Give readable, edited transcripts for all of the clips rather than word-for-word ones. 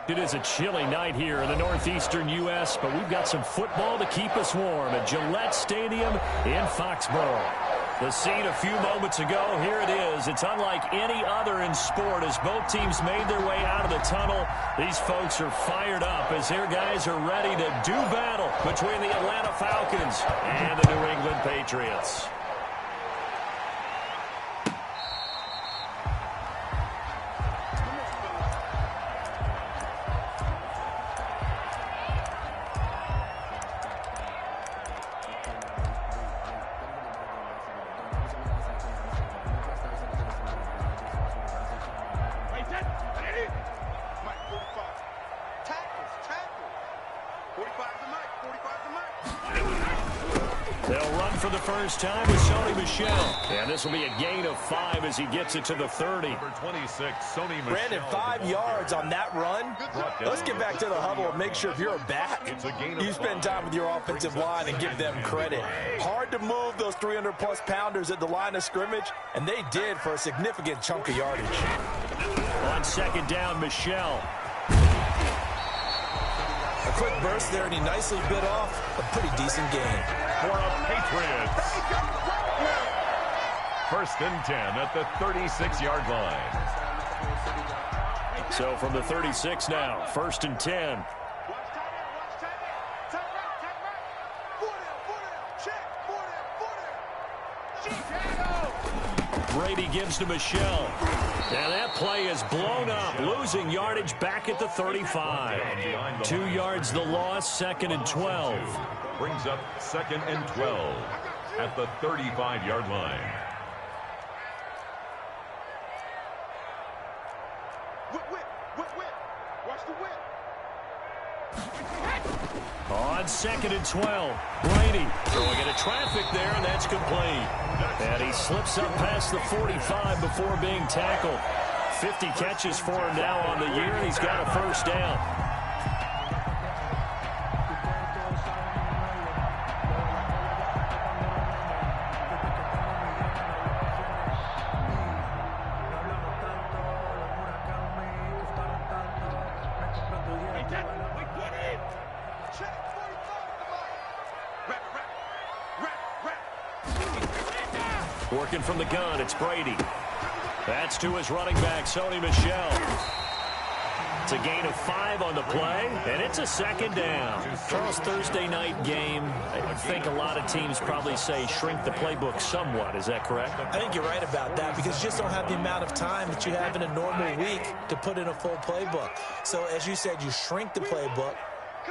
It is a chilly night here in the northeastern U.S., but we've got some football to keep us warm at Gillette Stadium in Foxborough. The scene a few moments ago, here it is. It's unlike any other in sport as both teams made their way out of the tunnel. These folks are fired up as their guys are ready to do battle between the Atlanta Falcons and the New England Patriots. They'll run for the first time with Sony Michel. And this will be a gain of 5 as he gets it to the 30. Number 26, Sony Michel. Brandon, 5 yards on that run. Let's get back to the huddle and make sure if you're a back, you spend time with your offensive line and give them credit. Hard to move those 300-plus pounders at the line of scrimmage, and they did for a significant chunk of yardage. On second down, Michel. A quick burst there, and he nicely bit off a pretty decent gain. For the Patriots. First and 10 at the 36-yard line. So from the 36 now, first and 10. Brady gives to Michel. And that play is blown up, losing yardage back at the 35. 2 yards the loss, second and 12. Brings up second and 12 at the 35-yard line. Watch the whip. On second and 12, Brady throwing into traffic there, and that's complete. And he slips up past the 45 before being tackled. 50 catches for him now on the year, and he's got a first down. Working from the gun, it's Brady. That's to his running back, Sony Michel. It's a gain of 5 on the play, and it's a second down. Charles, Thursday night game, I think a lot of teams probably say shrink the playbook somewhat. Is that correct? I think you're right about that because you just don't have the amount of time that you have in a normal week to put in a full playbook. So, as you said, you shrink the playbook.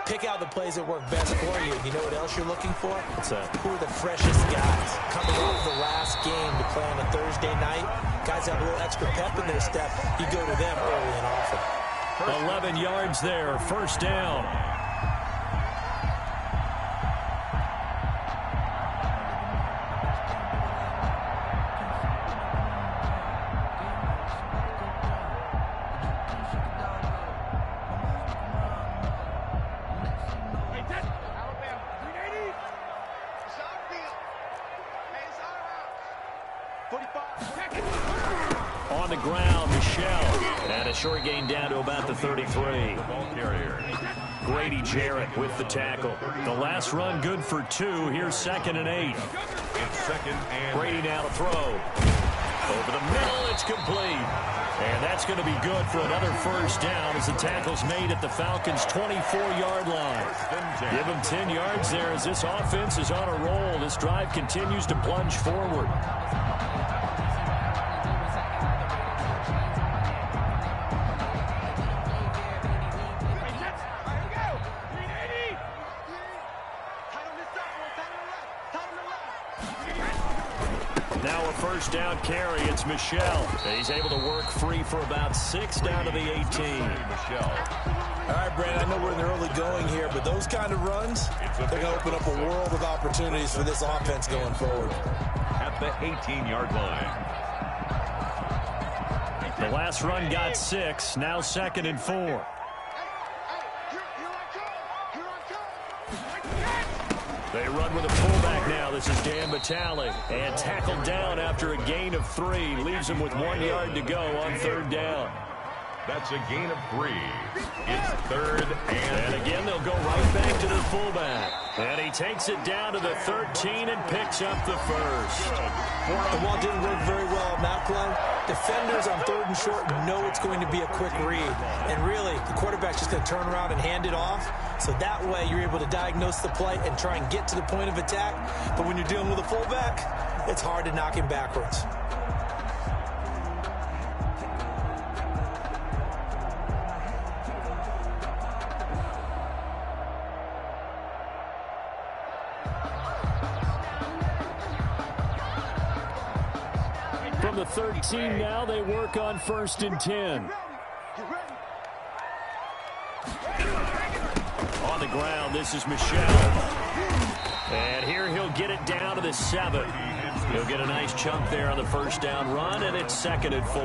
Pick out the plays that work best for you. You know what else you're looking for? What's that? Who are the freshest guys? Coming off the last game to play on a Thursday night, guys have a little extra pep in their step. You go to them early and often. 11 yards there, first down. On the ground, Michel. And a short gain down to about the 33. Ball carrier. Grady Jarrett with the tackle. The last run good for 2. Here's second and 8. It's second and Brady now to throw. Over the middle, it's complete. And that's going to be good for another first down as the tackle's made at the Falcons' 24-yard line. Give them 10 yards there as this offense is on a roll. This drive continues to plunge forward. Now a first down carry. It's Michel. He's able to work free for about 6 down to the 18. Michel. All right, Brandon, I know we're in the early going here, but those kind of runs, they're going to open up a world of opportunities for this offense going forward. At the 18-yard line. The last run got 6. Now second and 4. They run with a fullback now. This is Dan Vitale. And tackled down after a gain of 3. Leaves him with 1 yard to go on third down. That's a gain of 3. It's 3rd and again, they'll go right back to the fullback. And he takes it down to the 13 and picks up the first. The ball didn't work very well on that play. Defenders on 3rd and short know it's going to be a quick read. And really, the quarterback's just going to turn around and hand it off. So that way, you're able to diagnose the play and try and get to the point of attack. But when you're dealing with a fullback, it's hard to knock him backwards. From the 13 now, they work on 1st and 10. On the ground, this is Michelle. And here he'll get it down to the 7. He'll get a nice chunk there on the first down run, and it's 2nd and 4.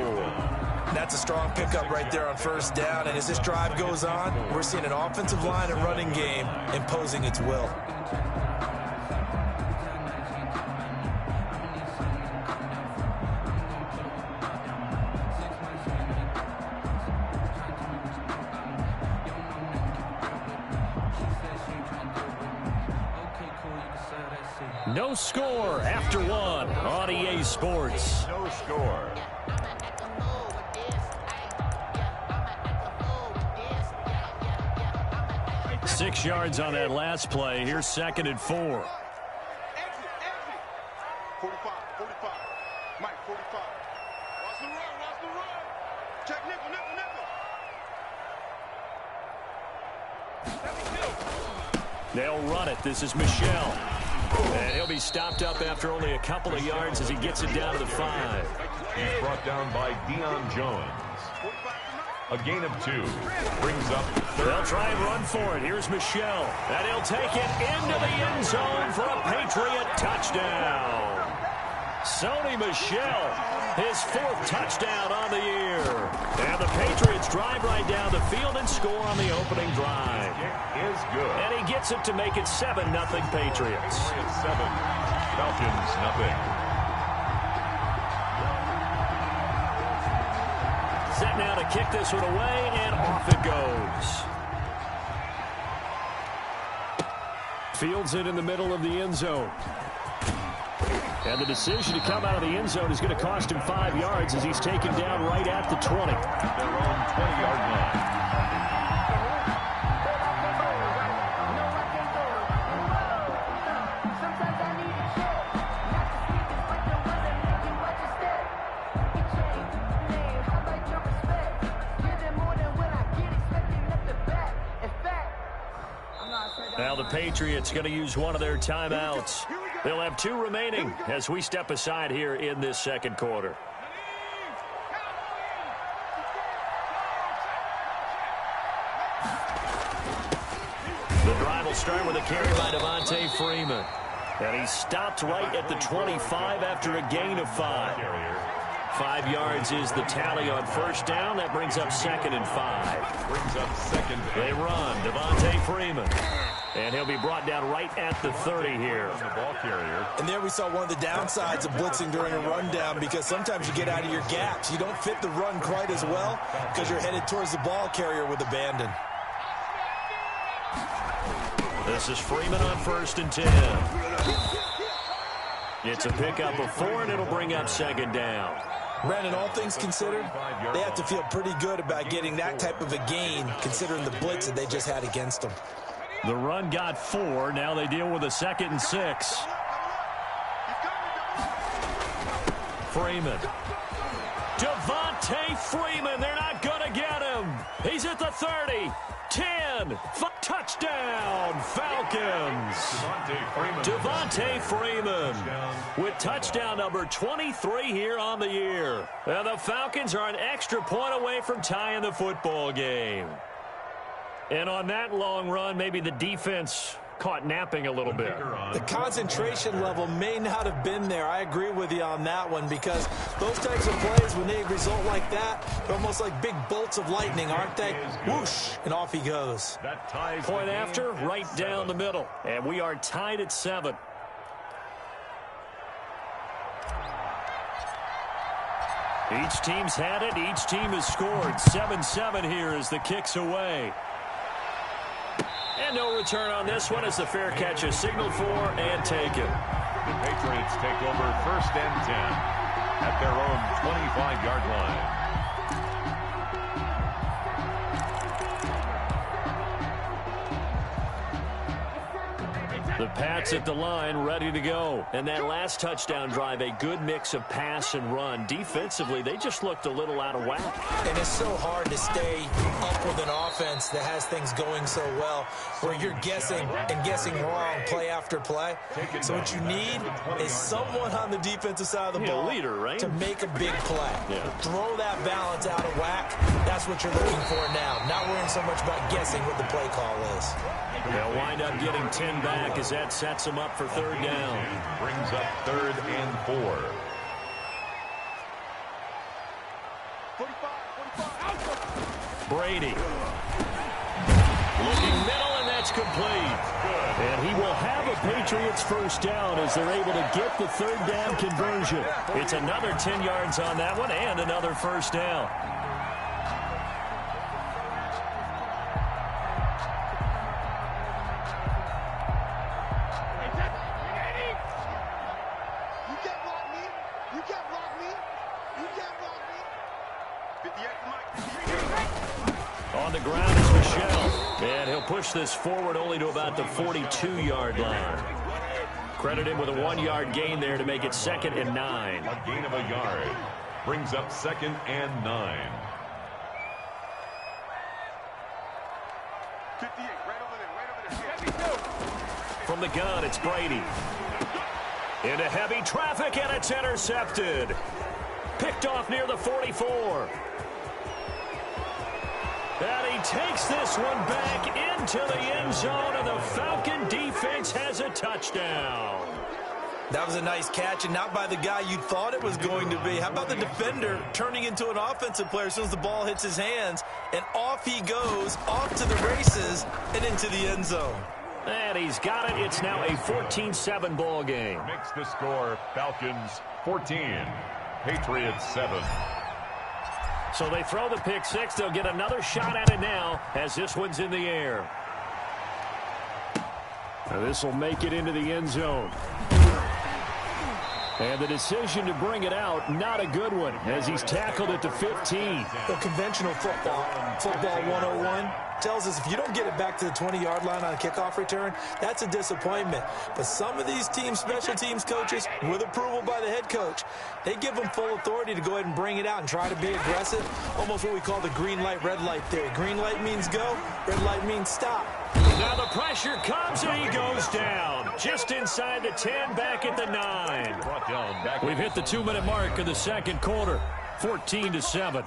That's a strong pickup right there on 1st down. And as this drive goes on, we're seeing an offensive line and running game imposing its will. No score after 1 on EA Sports. no score. Six yards on that last play. Here's 2nd and 4. 45, 45. Mike, 45. Watch the run. Check nickel. They'll run it. This is Michelle. And he'll be stopped up after only a couple of yards as he gets it down to the 5. He's brought down by Deion Jones. A gain of 2. Brings up 3rd. They'll try and run for it. Here's Michelle. And he'll take it into the end zone for a Patriot touchdown. Sony Michel, his 4th touchdown on the year. And the Patriots drive right down the field and score on the opening drive. Kick is good. And he gets it to make it 7-0 Patriots. 7. Falcons, nothing. Set now to kick this one away, and off it goes. Fields it in the middle of the end zone. And the decision to come out of the end zone is going to cost him 5 yards as he's taken down right at the 20. Their own 20-yard line. Now the Patriots going to use one of their timeouts. They'll have 2 remaining as we step aside here in this 2nd quarter. The drive will start with a carry by Devontae Freeman. And he's stopped right at the 25 after a gain of 5. 5 yards is the tally on 1st down. That brings up 2nd and 5. Brings up 2nd. They run. Devontae Freeman. And he'll be brought down right at the 30 here. The ball carrier. And there we saw one of the downsides of blitzing during a rundown, because sometimes you get out of your gaps. You don't fit the run quite as well because you're headed towards the ball carrier with abandon. This is Freeman on 1st and 10. It's a pickup of 4, and it'll bring up 2nd down. Brandon, all things considered, they have to feel pretty good about getting that type of a gain, considering the blitz that they just had against them. The run got 4. Now they deal with a 2nd and 6. Freeman. Devontae Freeman. They're not going to get him. He's at the 30. 10. Touchdown, Falcons. Devontae Freeman with touchdown number 23 here on the year. And the Falcons are an extra point away from tying the football game. And on that long run, maybe the defense caught napping a little bit. The concentration level may not have been there. I agree with you on that one, because those types of plays, when they result like that, they're almost like big bolts of lightning, aren't they? Whoosh, and off he goes. Point after, right down the middle. And we are tied at 7. Each team's had it. Each team has scored. 7-7 here as the kick's away. And no return on this one as the fair catch is signaled for and taken. The Patriots take over 1st and 10 at their own 25-yard line. The Pats at the line, ready to go. And that last touchdown drive, a good mix of pass and run. Defensively, they just looked a little out of whack. And it's so hard to stay up with an offense that has things going so well, where you're guessing and guessing wrong play after play. So what you need is someone on the defensive side of the ball, leader, right? to make a big play. Yeah. Throw that balance out of whack. That's what you're looking for now. Not worrying so much about guessing what the play call is. They'll wind up getting 10 back as that sets them up for 3rd down. Brings up 3rd and 4. 45. Brady. Looking middle, and that's complete. And he will have a Patriots 1st down as they're able to get the 3rd down conversion. It's another 10 yards on that one and another 1st down. On the ground is Michel. And he'll push this forward only to about the 42-yard line. Credit him with a 1-yard gain there to make it 2nd and 9. A gain of a yard. Brings up 2nd and 9. 58, right over there. From the gun, it's Brady. Into heavy traffic, and it's intercepted. Picked off near the 44. And he takes this one back into the end zone, and the Falcon defense has a touchdown. That was a nice catch, and not by the guy you thought it was going to be. How about the defender turning into an offensive player as soon as the ball hits his hands, and off he goes, off to the races, and into the end zone. And he's got it. It's now a 14-7 ball game. Makes the score Falcons 14, Patriots 7. So they throw the pick six. They'll get another shot at it now as this one's in the air. This will make it into the end zone. And the decision to bring it out, not a good one, as he's tackled at the 15. The conventional football 101, tells us if you don't get it back to the 20-yard line on a kickoff return, that's a disappointment. But some of these teams, special teams coaches, with approval by the head coach, they give them full authority to go ahead and bring it out and try to be aggressive, almost what we call the green light, red light theory. Green light means go, red light means stop. Now the pressure comes, and he goes down. Just inside the 10, back at the 9. We've hit the 2-minute mark of the second quarter, 14-7.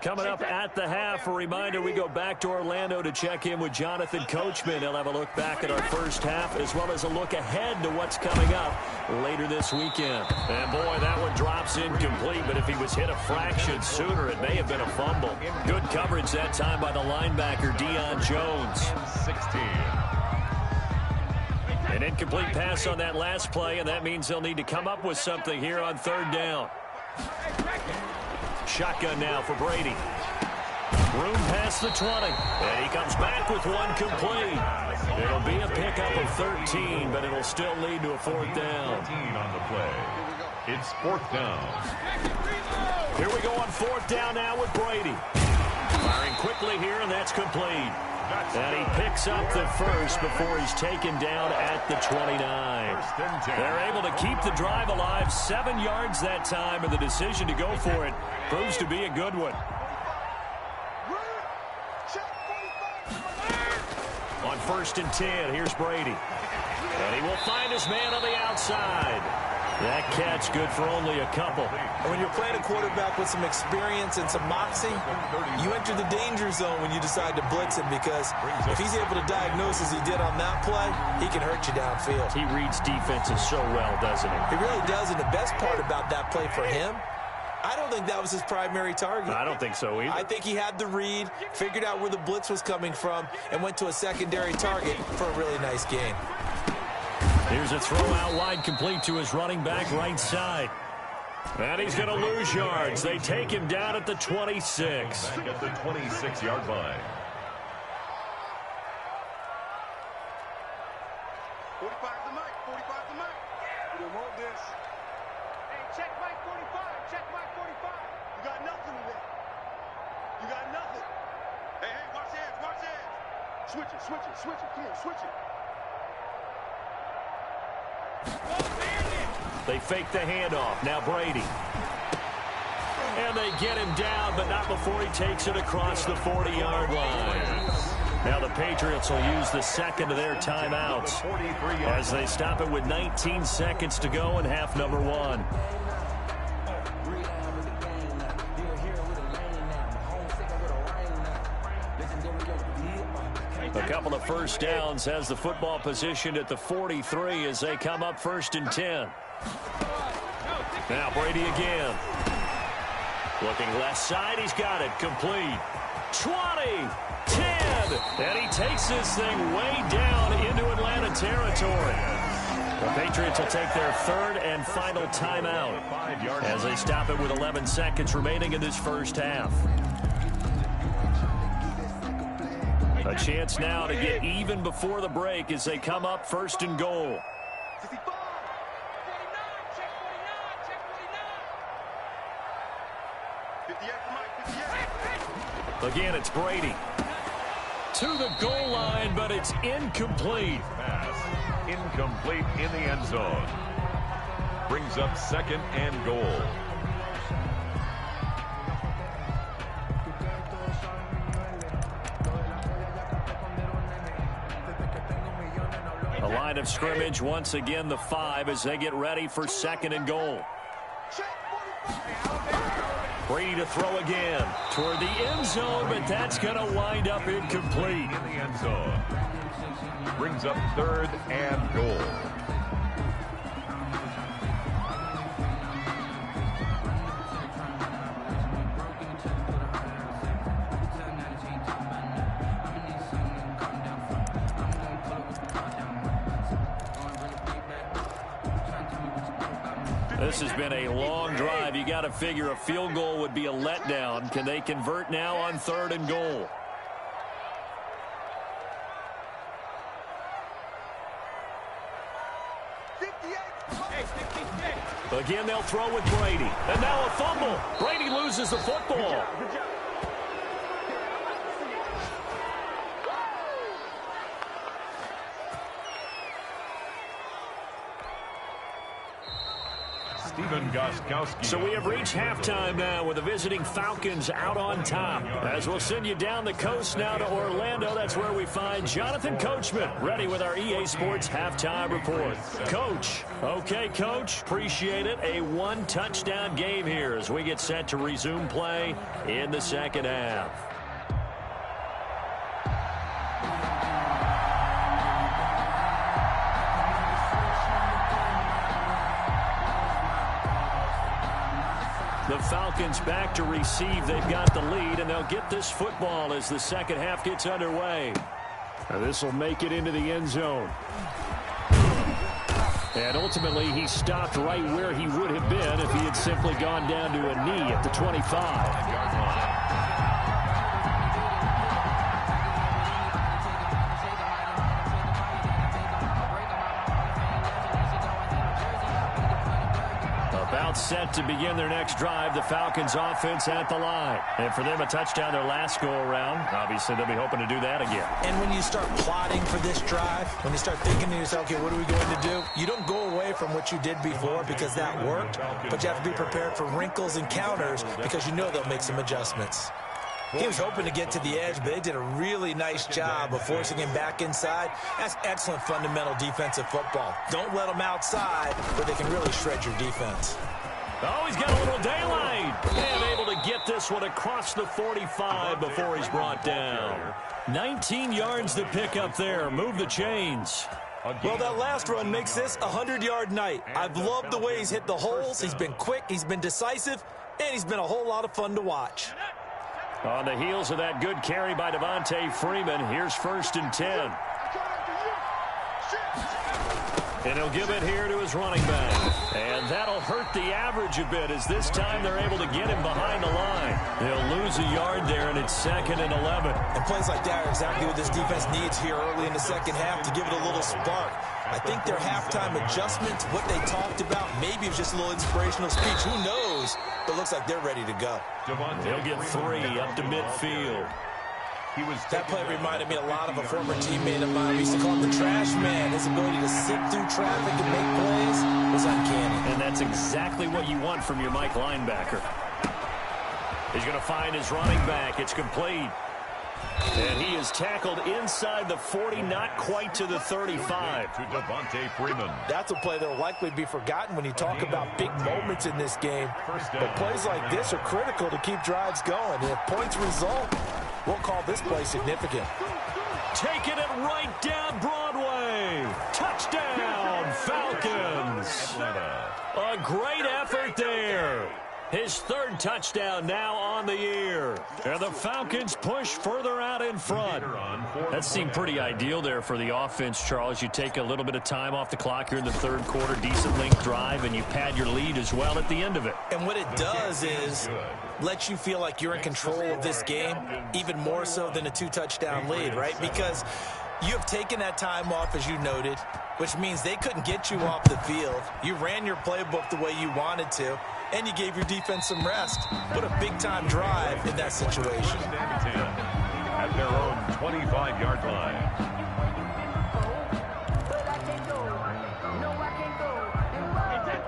Coming up at the half, a reminder, we go back to Orlando to check in with Jonathan Coachman. He'll have a look back at our first half as well as a look ahead to what's coming up later this weekend. And boy, that one drops incomplete, but if he was hit a fraction sooner, it may have been a fumble. Good coverage that time by the linebacker, Deion Jones. 16. An incomplete pass on that last play, and that means they'll need to come up with something here on 3rd down. Shotgun now for Brady. Room past the 20. And he comes back with one complete. It'll be a pickup of 13, but it'll still lead to a 4th down. 14 on the play. It's 4th down. Here we go on 4th down now with Brady. Firing quickly here, and that's complete. And he picks up the first before he's taken down at the 29. They're able to keep the drive alive, 7 yards that time, and the decision to go for it proves to be a good one. On 1st and 10, here's Brady. And he will find his man on the outside. That catch good for only a couple. And when you're playing a quarterback with some experience and some moxie, you enter the danger zone when you decide to blitz him, because if he's able to diagnose as he did on that play, he can hurt you downfield. He reads defenses so well, doesn't he? He really does, and the best part about that play for him, I don't think that was his primary target. I don't think so either. I think he had the read, figured out where the blitz was coming from, and went to a secondary target for a really nice game. Here's a throw out wide, complete to his running back right side. And he's going to lose yards. They take him down at the 26. Back at the 26-yard line. 45 to Mike. 45 to Mike. We don't want this. Hey, check Mike 45. Check Mike 45. You got nothing today. You got nothing. Hey, watch hands. Watch hands. Switch it. Switch it. Switch it. Come on, switch it. They fake the handoff. Now Brady. And they get him down, but not before he takes it across the 40-yard line. Now the Patriots will use the second of their timeouts as they stop it with 19 seconds to go in half number one. A couple of first downs has the football positioned at the 43 as they come up 1st and 10. Now Brady again. Looking left side, he's got it. Complete. 20, 10, and he takes this thing way down into Atlanta territory. The Patriots will take their third and final timeout as they stop it with 11 seconds remaining in this first half. A chance now to get even before the break as they come up 1st and goal. Again, it's Brady. To the goal line, but it's incomplete. Pass incomplete in the end zone. Brings up 2nd and goal. The line of scrimmage, once again, the 5 as they get ready for 2nd and goal. Brady to throw again toward the end zone, but that's going to wind up incomplete. In the end zone. Brings up 3rd and goal. This has been a long drive. You got to figure a field goal would be a letdown. Can they convert now on 3rd and goal? Again, they'll throw with Brady. And now a fumble. Brady loses the football. So we have reached halftime now with the visiting Falcons out on top. As we'll send you down the coast now to Orlando, that's where we find Jonathan Coachman ready with our EA Sports halftime report. Coach. Okay, Coach. Appreciate it. A one-touchdown game here as we get set to resume play in the second half. The Falcons back to receive. They've got the lead, and they'll get this football as the second half gets underway. This will make it into the end zone. And ultimately, he stopped right where he would have been if he had simply gone down to a knee at the 25-yard line. Set to begin their next drive, the Falcons offense at the line. And for them, a touchdown their last go-around. Obviously, they'll be hoping to do that again. And when you start plotting for this drive, when you start thinking to yourself, okay, what are we going to do? You don't go away from what you did before because that worked, but you have to be prepared for wrinkles and counters because you know they'll make some adjustments. He was hoping to get to the edge, but they did a really nice job of forcing him back inside. That's excellent fundamental defensive football. Don't let them outside where they can really shred your defense. Oh, he's got a little daylight. And able to get this one across the 45 before he's brought down. 19 yards to pick up there. Move the chains. Well, that last run makes this a 100-yard night. I've loved the way he's hit the holes. He's been quick, he's been decisive, and he's been a whole lot of fun to watch. On the heels of that good carry by Devontae Freeman, here's 1st and 10. And he'll give it here to his running back. And that'll hurt the average a bit as this time they're able to get him behind the line. He'll lose a yard there, and it's 2nd and 11. And plays like that are exactly what this defense needs here early in the second half to give it a little spark. I think their halftime adjustment, what they talked about, maybe it was just a little inspirational speech. Who knows? But it looks like they're ready to go. They'll get 3 up to midfield. That play reminded me a lot of a former teammate of mine. We used to call him the trash man. His ability to sit through traffic and make plays was uncanny. And that's exactly what you want from your Mike linebacker. He's going to find his running back. It's complete. And he is tackled inside the 40, not quite to the 35. To Devontae Freeman. That's a play that will likely be forgotten when you talk about big moments in this game. But plays like this are critical to keep drives going. And if points result, we'll call this play significant. Taking it right down Broadway. Touchdown, Falcons. A great effort there. His 3rd touchdown now on the year. And the Falcons push further out in front. That seemed pretty ideal there for the offense, Charles. You take a little bit of time off the clock here in the 3rd quarter, decent length drive, and you pad your lead as well at the end of it. And what it does is let you feel like you're in control of this game, even more so than a 2-touchdown lead, right? Because you have taken that time off, as you noted, which means they couldn't get you off the field. You ran your playbook the way you wanted to, and you gave your defense some rest. What a big-time drive in that situation. At their own 25-yard line.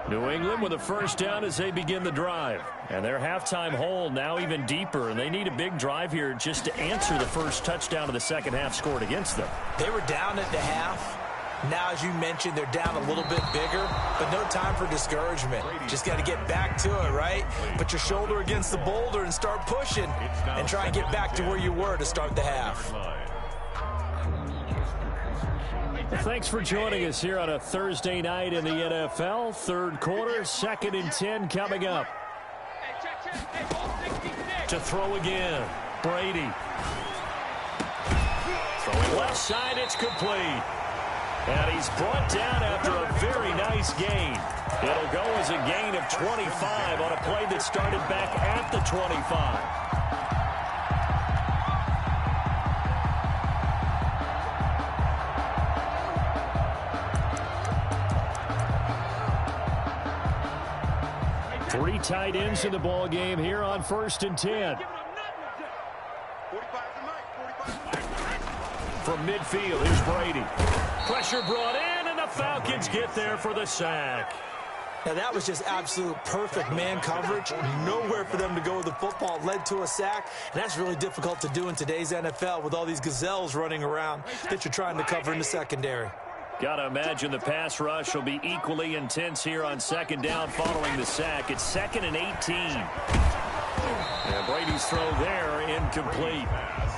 New England with a first down as they begin the drive. And their halftime hole now even deeper, and they need a big drive here just to answer the first touchdown of the second half scored against them. They were down at the half. Now, as you mentioned, they're down a little bit bigger, but no time for discouragement. Just got to get back to it, right? Put your shoulder against the boulder and start pushing and try and get back to where you were to start the half. Thanks for joining us here on a Thursday night in the NFL. 3rd quarter, 2nd and 10 coming up. To throw again, Brady. Throwing left side, it's complete. And he's brought down after a very nice gain. It'll go as a gain of 25 on a play that started back at the 25. Three tight ends in the ball game here on 1st and 10. From midfield, here's Brady. Pressure brought in, and the Falcons get there for the sack. Now, that was just absolute perfect man coverage. Nowhere for them to go with the football. Led to a sack, and that's really difficult to do in today's NFL with all these gazelles running around that you're trying to cover in the secondary. Got to imagine the pass rush will be equally intense here on 2nd down following the sack. It's 2nd and 18. And Brady's throw there incomplete.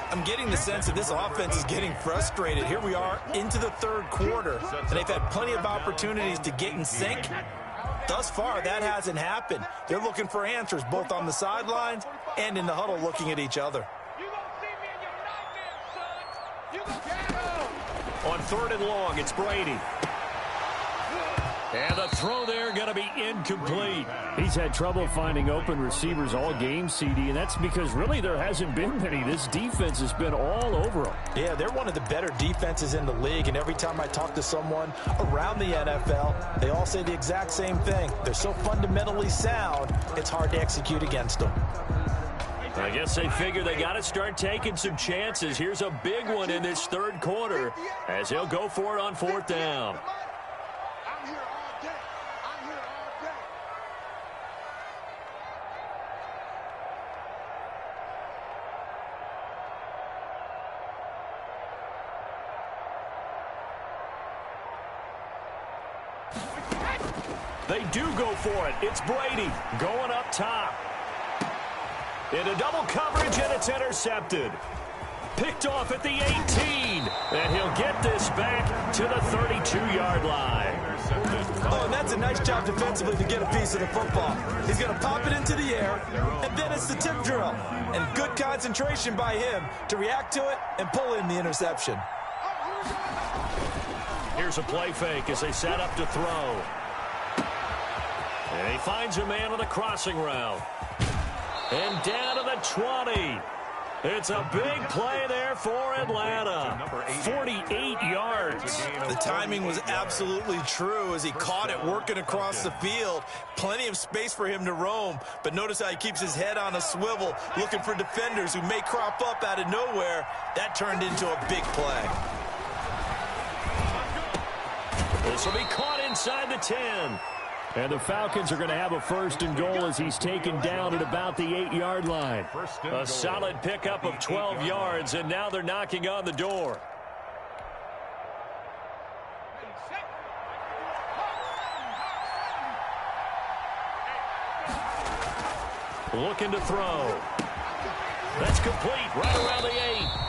I'm getting the sense that this offense is getting frustrated. Here we are into the 3rd quarter, and they've had plenty of opportunities to get in sync. Thus far, that hasn't happened. They're looking for answers both on the sidelines and in the huddle looking at each other. On 3rd and long, it's Brady. And the throw there going to be incomplete. He's had trouble finding open receivers all game, CD, and that's because really there hasn't been many. This defense has been all over them. Yeah, they're one of the better defenses in the league, and every time I talk to someone around the NFL, they all say the exact same thing. They're so fundamentally sound, it's hard to execute against them. I guess they figure they got to start taking some chances. Here's a big one in this 3rd quarter as he'll go for it on 4th down. They do go for it. It's Brady going up top. Into double coverage, and it's intercepted. Picked off at the 18. And he'll get this back to the 32-yard line. Oh, and that's a nice job defensively to get a piece of the football. He's going to pop it into the air, and then it's the tip drill. And good concentration by him to react to it and pull in the interception. Here's a play fake as they set up to throw. And he finds a man on the crossing route. And down to the 20. It's a big play there for Atlanta. 48 yards. The timing was absolutely true as he caught it working across the field. Plenty of space for him to roam, but notice how he keeps his head on a swivel, looking for defenders who may crop up out of nowhere. That turned into a big play. This will be caught inside the 10. And the Falcons are going to have a first and goal as he's taken down at about the 8-yard line. A solid pickup of 12 yards, and now they're knocking on the door. Looking to throw. That's complete right around the 8.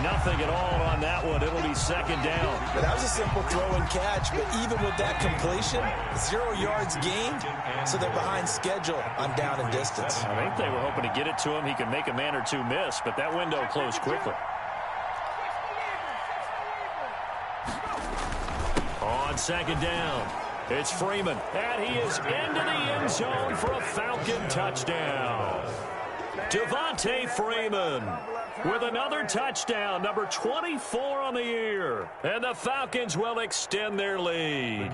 Nothing at all on that one. It'll be second down. But that was a simple throw and catch, but even with that completion, 0 yards gained, so they're behind schedule on down and distance. I think they were hoping to get it to him. He could make a man or two miss, but that window closed quickly. On second down, it's Freeman, and he is into the end zone for a Falcon touchdown. Devontae Freeman with another touchdown, number 24 on the year. And the Falcons will extend their lead.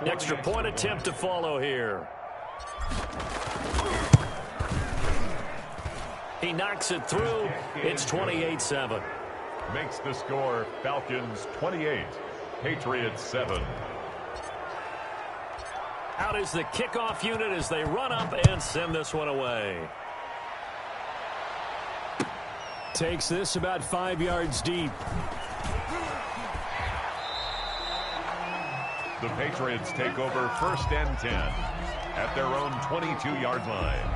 Extra point attempt to follow here. He knocks it through. It's 28-7. Makes the score Falcons 28, Patriots 7. Out is the kickoff unit as they run up and send this one away. Takes this about 5 yards deep. The Patriots take over first and 10 at their own 22-yard line.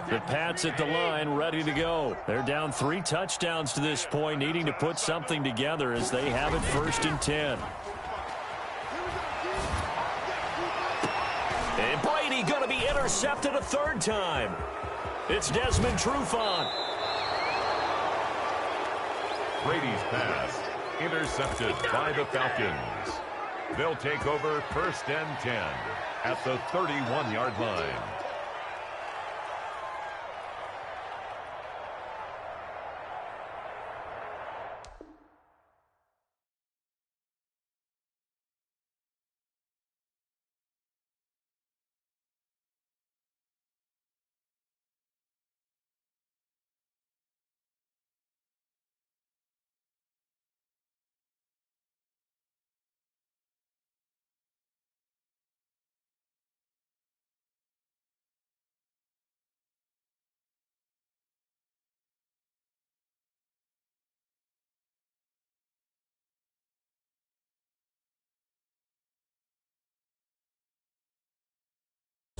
The Pats at the line, ready to go. They're down 3 touchdowns to this point, needing to put something together as they have it first and 10. And Brady going to be intercepted a third time. It's Desmond Trufant. Brady's pass intercepted by the Falcons. They'll take over first and 10 at the 31-yard line.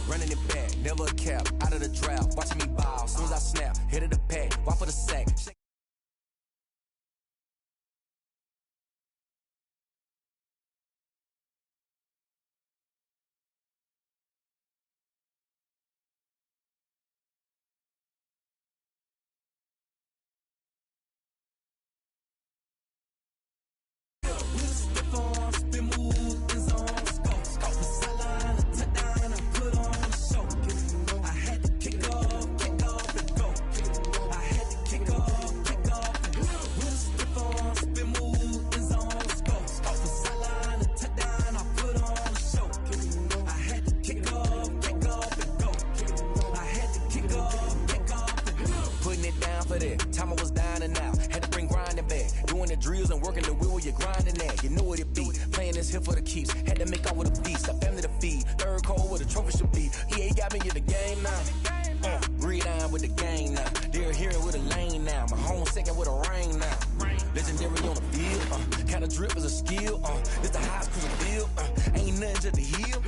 Running it back, never a cap, out of the drought. Watching me ball, soon as I snap, hit of the pack, walk for the sack. Time I was down and out, had to bring grinding back. Doing the drills and working the wheel where you're grinding at. You know what it be, playing this here for the keeps. Had to make out with a beast, a family to feed. Third cold where the trophy should be. EA got me in the game now. Read on with the game now. They're here with a lane now. My home second with a rain now. Legendary on the field, kind of drip is a skill. This the highest cruise deal. Ain't nothing just to heal.